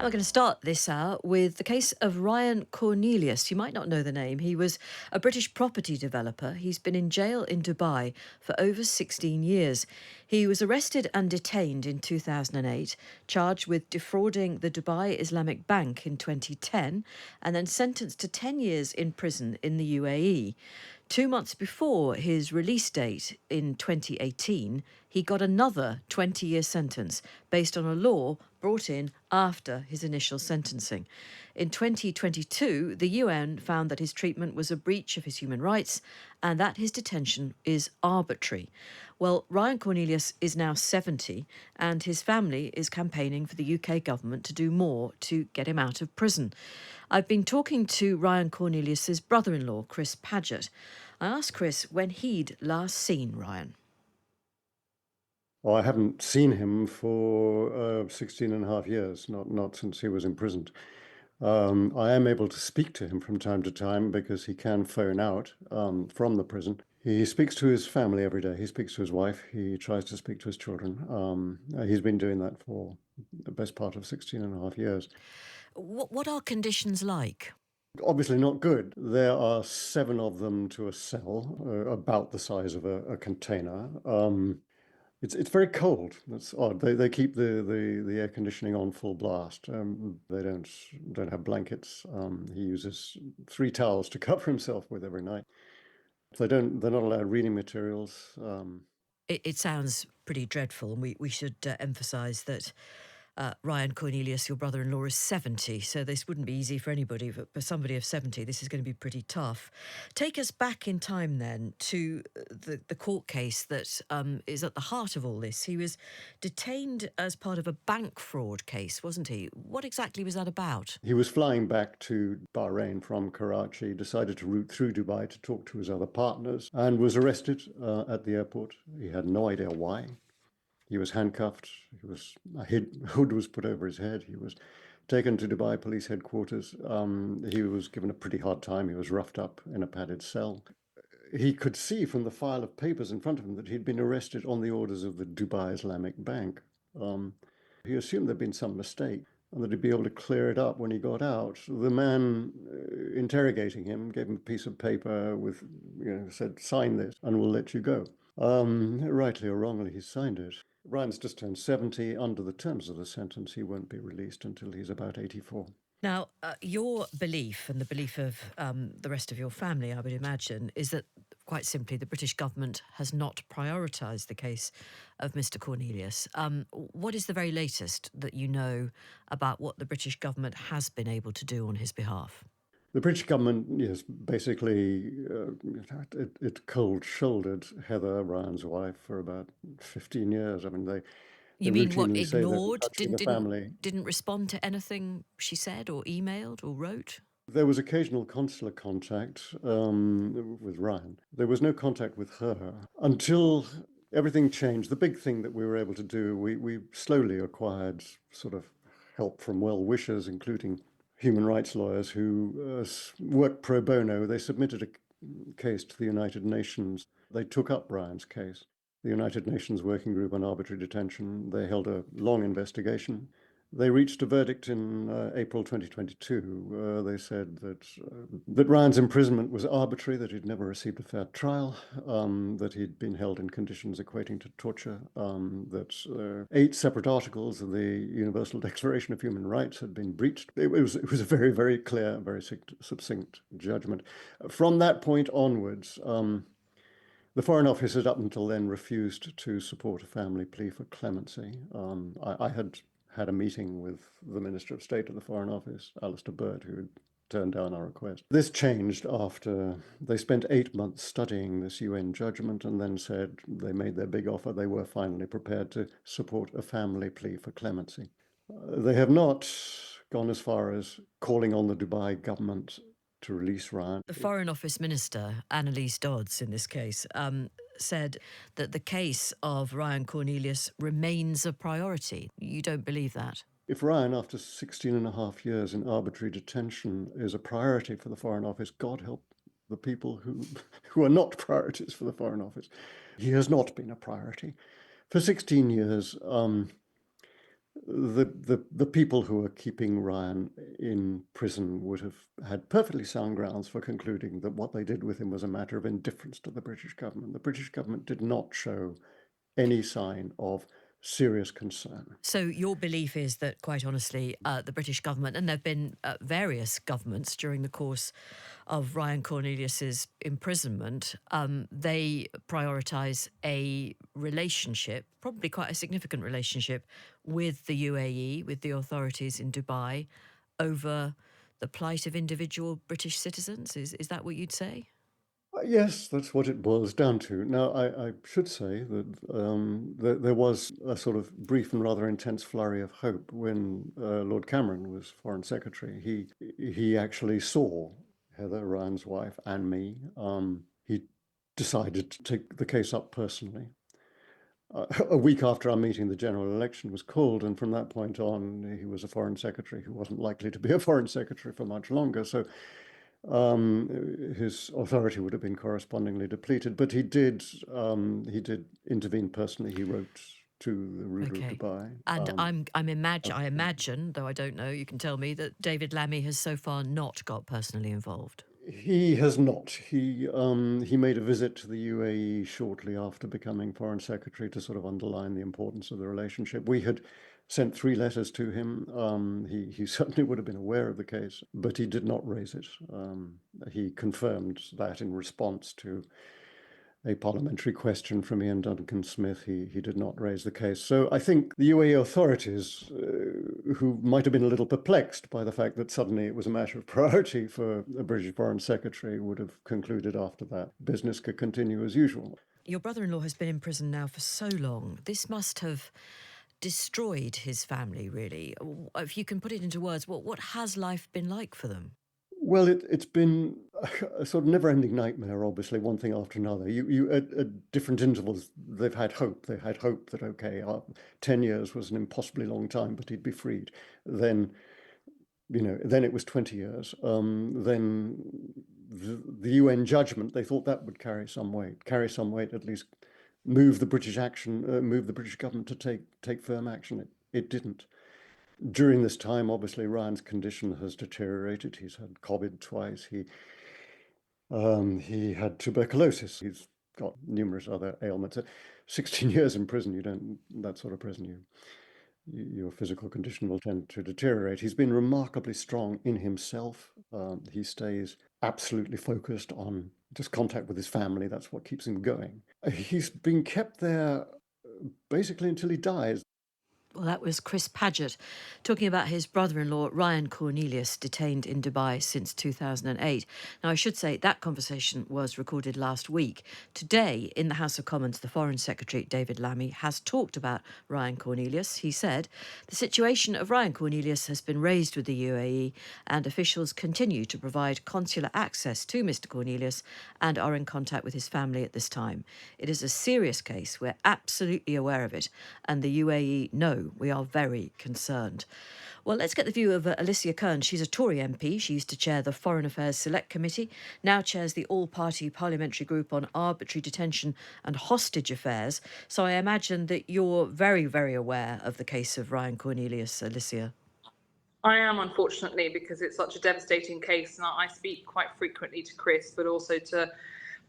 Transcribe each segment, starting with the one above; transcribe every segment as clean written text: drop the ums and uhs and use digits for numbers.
And we're going to start this hour with the case of Ryan Cornelius. You might not know the name. He was a British property developer. He's been in jail in Dubai for over 16 years. He was arrested and detained in 2008, charged with defrauding the Dubai Islamic Bank in 2010, and then sentenced to 10 years in prison in the UAE. 2 months before his release date in 2018, he got another 20-year sentence based on a law brought in after his initial sentencing. In 2022, the UN found that his treatment was a breach of his human rights and that his detention is arbitrary. Well, Ryan Cornelius is now 70 and his family is campaigning for the UK government to do more to get him out of prison. I've been talking to Ryan Cornelius's brother-in-law, Chris Paget. I asked Chris when he'd last seen Ryan. Well, I haven't seen him for 16 and a half years, not since he was imprisoned. I am able to speak to him from time to time because he can phone out from the prison. He speaks to his family every day. He speaks to his wife. He tries to speak to his children. He's been doing that for the best part of 16 and a half years. What are conditions like? Obviously not good. There are 7 of them to a cell, about the size of a container. It's very cold. That's odd. They keep the air conditioning on full blast. They don't have blankets. He uses 3 towels to cover himself with every night. They're not allowed reading materials. It sounds pretty dreadful, and we should emphasise that Ryan Cornelius, your brother-in-law, is 70, so this wouldn't be easy for anybody, but for somebody of 70, this is going to be pretty tough. Take us back in time, then, to the court case that is at the heart of all this. He was detained as part of a bank fraud case, wasn't he? What exactly was that about? He was flying back to Bahrain from Karachi, decided to route through Dubai to talk to his other partners, and was arrested at the airport. He had no idea why. He was handcuffed. A hood was put over his head. He was taken to Dubai police headquarters. He was given a pretty hard time. He was roughed up in a padded cell. He could see from the file of papers in front of him that he'd been arrested on the orders of the Dubai Islamic Bank. He assumed there'd been some mistake and that he'd be able to clear it up when he got out. The man interrogating him gave him a piece of paper with, said, "Sign this and we'll let you go." Rightly or wrongly, he signed it. Ryan's just turned 70. Under the terms of the sentence, he won't be released until he's about 84. Now, your belief and the belief of the rest of your family, I would imagine, is that, quite simply, the British government has not prioritised the case of Mr Cornelius. What is the very latest that you know about what the British government has been able to do on his behalf? The British government, yes, basically, it cold-shouldered Heather, Ryan's wife, for about 15 years. I mean, they You mean what, routinely say they're in ignored? touch with the family. Didn't respond to anything she said or emailed or wrote? There was occasional consular contact with Ryan. There was no contact with her until everything changed. The big thing that we were able to do, we slowly acquired sort of help from well-wishers, including human rights lawyers who work pro bono. They submitted a case to the United Nations. They took up Ryan's case. The United Nations Working Group on Arbitrary Detention, they held a long investigation. They reached a verdict in April 2022. They said that Ryan's imprisonment was arbitrary, that he'd never received a fair trial, that he'd been held in conditions equating to torture, that 8 separate articles of the Universal Declaration of Human Rights had been breached. It was a very, very clear, very succinct judgment. From that point onwards, the Foreign Office had up until then refused to support a family plea for clemency. I had a meeting with the Minister of State of the Foreign Office, Alicia, who turned down our request. This changed after they spent 8 months studying this UN judgment and then said they made their big offer. They were finally prepared to support a family plea for clemency. They have not gone as far as calling on the Dubai government to release Ryan. The Foreign Office Minister, Annalise Dodds, in this case, said that the case of Ryan Cornelius remains a priority. You don't believe that? If Ryan, after 16 and a half years in arbitrary detention, is a priority for the Foreign Office, God help the people who are not priorities for the Foreign Office. He has not been a priority. For 16 years, the people who are keeping Ryan in prison would have had perfectly sound grounds for concluding that what they did with him was a matter of indifference to the British government. The British government did not show any sign of serious concern. So your belief is that, quite honestly, the British government, and there have been various governments during the course of Ryan Cornelius's imprisonment, they prioritise a relationship, probably quite a significant relationship, with the UAE, with the authorities in Dubai, over the plight of individual British citizens. Is that what you'd say? Yes, that's what it boils down to. Now, I should say that there was a sort of brief and rather intense flurry of hope when Lord Cameron was Foreign Secretary. He actually saw Heather, Ryan's wife, and me. He decided to take the case up personally. A week after our meeting, the general election was called, and from that point on, he was a foreign secretary who wasn't likely to be a foreign secretary for much longer. So his authority would have been correspondingly depleted. But he did intervene personally. He wrote to the ruler of Okay. Dubai. And I Okay. imagine, though I don't know, you can tell me, that David Lammy has so far not got personally involved. He has not. He made a visit to the UAE shortly after becoming Foreign Secretary to sort of underline the importance of the relationship. We had sent 3 letters to him. He certainly would have been aware of the case, but he did not raise it. He confirmed that in response to a parliamentary question from Ian Duncan Smith, he did not raise the case. So I think the UAE authorities, who might have been a little perplexed by the fact that suddenly it was a matter of priority for a British Foreign Secretary, would have concluded after that business could continue as usual. Your brother in law has been in prison now for so long. This must have destroyed his family, really. If you can put it into words, what has life been like for them? Well, it's been a sort of never-ending nightmare, obviously, one thing after another. At different intervals, they've had hope. They had hope that, okay, 10 years was an impossibly long time, but he'd be freed. Then, then it was 20 years. Then the UN judgment, they thought that would carry some weight, at least move the move the British government to take firm action. It didn't. During this time, obviously, Ryan's condition has deteriorated. He's had COVID twice. He had tuberculosis. He's got numerous other ailments. 16 years in prison, that sort of prison, your physical condition will tend to deteriorate. He's been remarkably strong in himself. He stays absolutely focused on just contact with his family. That's what keeps him going. He's been kept there basically until he dies. Well, that was Chris Paget talking about his brother in law, Ryan Cornelius, detained in Dubai since 2008. Now, I should say that conversation was recorded last week. Today, in the House of Commons, the Foreign Secretary, David Lammy, has talked about Ryan Cornelius. He said, the situation of Ryan Cornelius has been raised with the UAE, and officials continue to provide consular access to Mr. Cornelius and are in contact with his family at this time. It is a serious case. We're absolutely aware of it, and the UAE know we are very concerned. Well, let's get the view of Alicia Kearns. She's a Tory MP. She used to chair the Foreign Affairs Select Committee, now chairs the all-party parliamentary group on arbitrary detention and hostage affairs. So I imagine that you're very, very aware of the case of Ryan Cornelius, Alicia. I am, unfortunately, because it's such a devastating case, and I speak quite frequently to Chris, but also to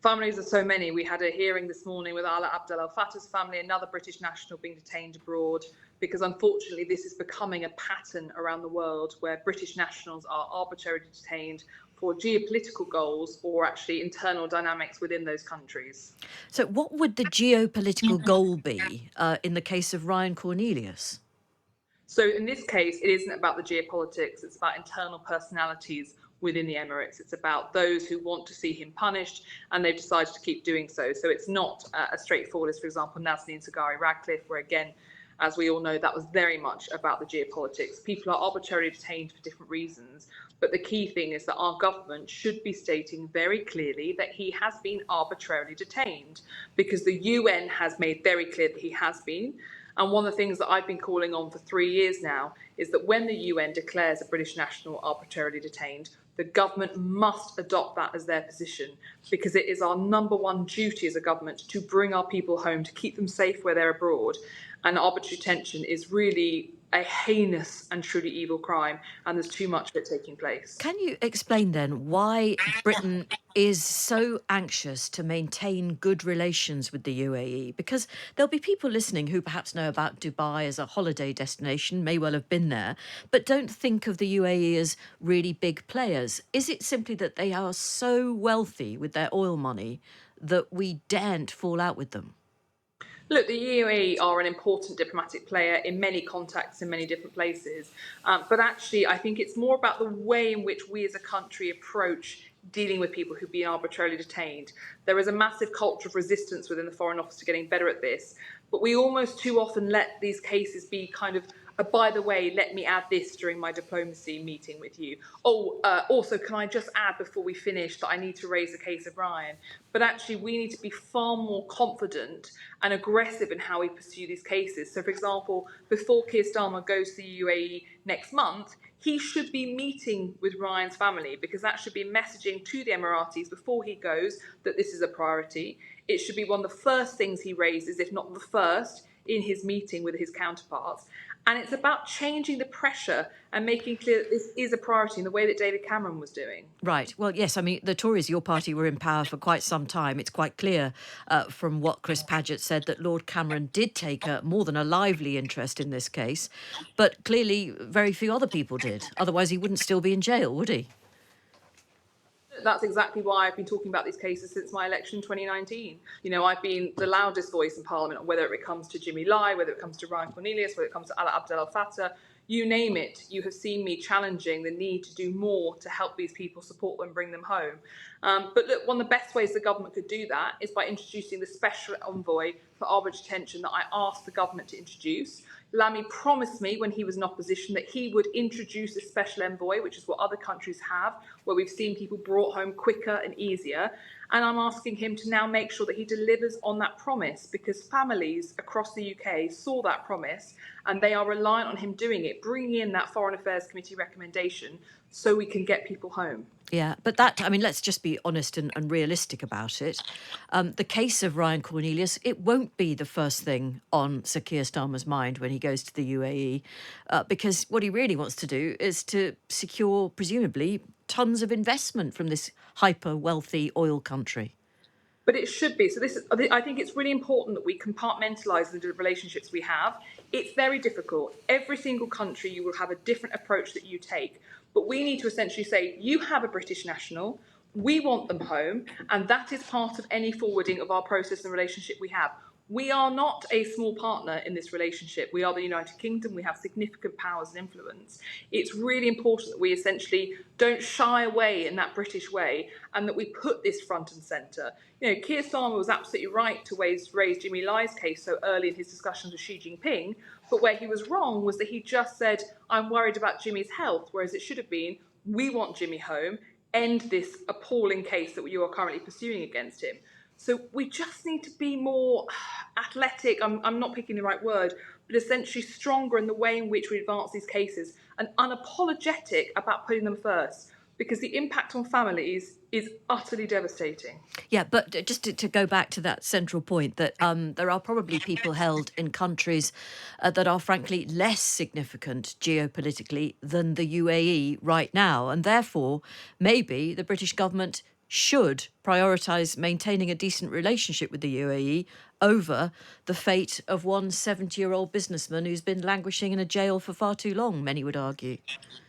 families of so many. We had a hearing this morning with Ala Abdel Al Fattah's family, another British national being detained abroad, because unfortunately this is becoming a pattern around the world where British nationals are arbitrarily detained for geopolitical goals or actually internal dynamics within those countries. So what would the geopolitical goal be in the case of Ryan Cornelius? So in this case, it isn't about the geopolitics, it's about internal personalities within the Emirates. It's about those who want to see him punished, and they've decided to keep doing so. So it's not as straightforward as, for example, Nazanin Zaghari Ratcliffe, where again, as we all know, that was very much about the geopolitics. People are arbitrarily detained for different reasons, but the key thing is that our government should be stating very clearly that he has been arbitrarily detained, because the UN has made very clear that he has been. And one of the things that I've been calling on for 3 years now is that when the UN declares a British national arbitrarily detained, the government must adopt that as their position, because it is our number one duty as a government to bring our people home, to keep them safe where they're abroad. And arbitrary detention is really a heinous and truly evil crime, and there's too much of it taking place. Can you explain then why Britain is so anxious to maintain good relations with the UAE? Because there'll be people listening who perhaps know about Dubai as a holiday destination, may well have been there, but don't think of the UAE as really big players. Is it simply that they are so wealthy with their oil money that we daren't fall out with them? Look, the UAE are an important diplomatic player in many contexts in many different places. But actually, I think it's more about the way in which we as a country approach dealing with people who've been arbitrarily detained. There is a massive culture of resistance within the Foreign Office to getting better at this. But we almost too often let these cases be kind of by the way, let me add this during my diplomacy meeting with you. Also, can I just add before we finish that I need to raise the case of Ryan? But actually, we need to be far more confident and aggressive in how we pursue these cases. So, for example, before Keir Starmer goes to the UAE next month, he should be meeting with Ryan's family, because that should be messaging to the Emiratis before he goes that this is a priority. It should be one of the first things he raises, if not the first, in his meeting with his counterparts. And it's about changing the pressure and making clear that this is a priority in the way that David Cameron was doing. Right. Well, yes, I mean, the Tories, your party, were in power for quite some time. It's quite clear from what Chris Paget said that Lord Cameron did take more than a lively interest in this case, but clearly very few other people did. Otherwise, he wouldn't still be in jail, would he? That's exactly why I've been talking about these cases since my election in 2019. I've been the loudest voice in Parliament, whether it comes to Jimmy Lai, whether it comes to Ryan Cornelius, whether it comes to Ala Abdel Al Fattah. You name it, you have seen me challenging the need to do more to help these people, support them, bring them home. But look, one of the best ways the government could do that is by introducing the special envoy for arbitrary detention that I asked the government to introduce. Lamy promised me when he was in opposition that he would introduce a special envoy, which is what other countries have, where we've seen people brought home quicker and easier. And I'm asking him to now make sure that he delivers on that promise, because families across the UK saw that promise and they are reliant on him doing it, bringing in that Foreign Affairs Committee recommendation so we can get people home. Yeah, but I mean, let's just be honest and realistic about it. The case of Ryan Cornelius, it won't be the first thing on Sir Keir Starmer's mind when he goes to the UAE, because what he really wants to do is to secure, presumably, tons of investment from this hyper-wealthy oil country. But it should be. So I think it's really important that we compartmentalise the relationships we have. It's very difficult. Every single country, you will have a different approach that you take. But we need to essentially say, you have a British national, we want them home, and that is part of any forwarding of our process and relationship we have. We are not a small partner in this relationship. We are the United Kingdom. We have significant powers and influence. It's really important that we essentially don't shy away in that British way, and that we put this front and centre. Keir Starmer was absolutely right to raise Jimmy Lai's case so early in his discussions with Xi Jinping, but where he was wrong was that he just said, I'm worried about Jimmy's health, whereas it should have been, we want Jimmy home, end this appalling case that you are currently pursuing against him. So we just need to be more athletic, I'm not picking the right word, but essentially stronger in the way in which we advance these cases, and unapologetic about putting them first, because the impact on families is utterly devastating. Yeah, but just to go back to that central point, that there are probably people held in countries that are frankly less significant geopolitically than the UAE right now, and therefore maybe the British government should prioritise maintaining a decent relationship with the UAE over the fate of one 70-year-old businessman who's been languishing in a jail for far too long, many would argue.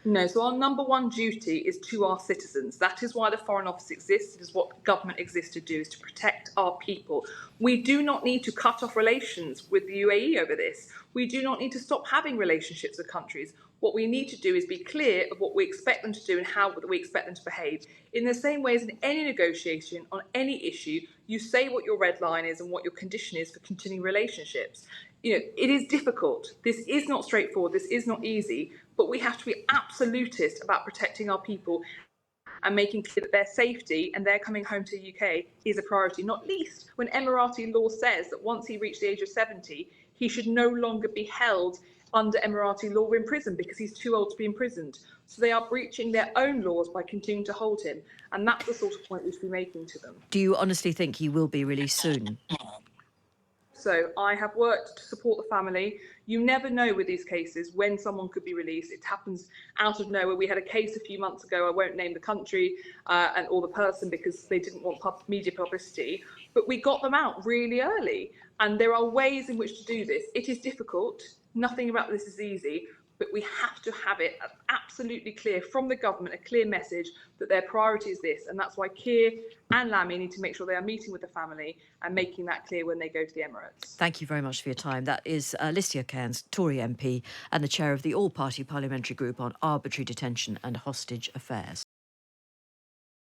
No, so our number one duty is to our citizens. That is why the Foreign Office exists. It is what government exists to do, is to protect our people. We do not need to cut off relations with the UAE over this. We do not need to stop having relationships with countries. What we need to do is be clear of what we expect them to do and how we expect them to behave. In the same way as in any negotiation on any issue, you say what your red line is and what your condition is for continuing relationships. It is difficult. This is not straightforward. This is not easy. But we have to be absolutist about protecting our people and making clear that their safety and their coming home to the UK is a priority, not least when Emirati law says that once he reached the age of 70, he should no longer be held under Emirati law in prison because he's too old to be imprisoned. So they are breaching their own laws by continuing to hold him. And that's the sort of point we should be making to them. Do you honestly think he will be released soon? So I have worked to support the family. You never know with these cases when someone could be released. It happens out of nowhere. We had a case a few months ago, I won't name the country or the person because they didn't want media publicity, but we got them out really early. And there are ways in which to do this. It is difficult. Nothing about this is easy, but we have to have it absolutely clear from the government, a clear message that their priority is this. And that's why Keir and Lammy need to make sure they are meeting with the family and making that clear when they go to the Emirates. Thank you very much for your time. That is Alicia Kearns, Tory MP and the chair of the all-party parliamentary group on arbitrary detention and hostage affairs.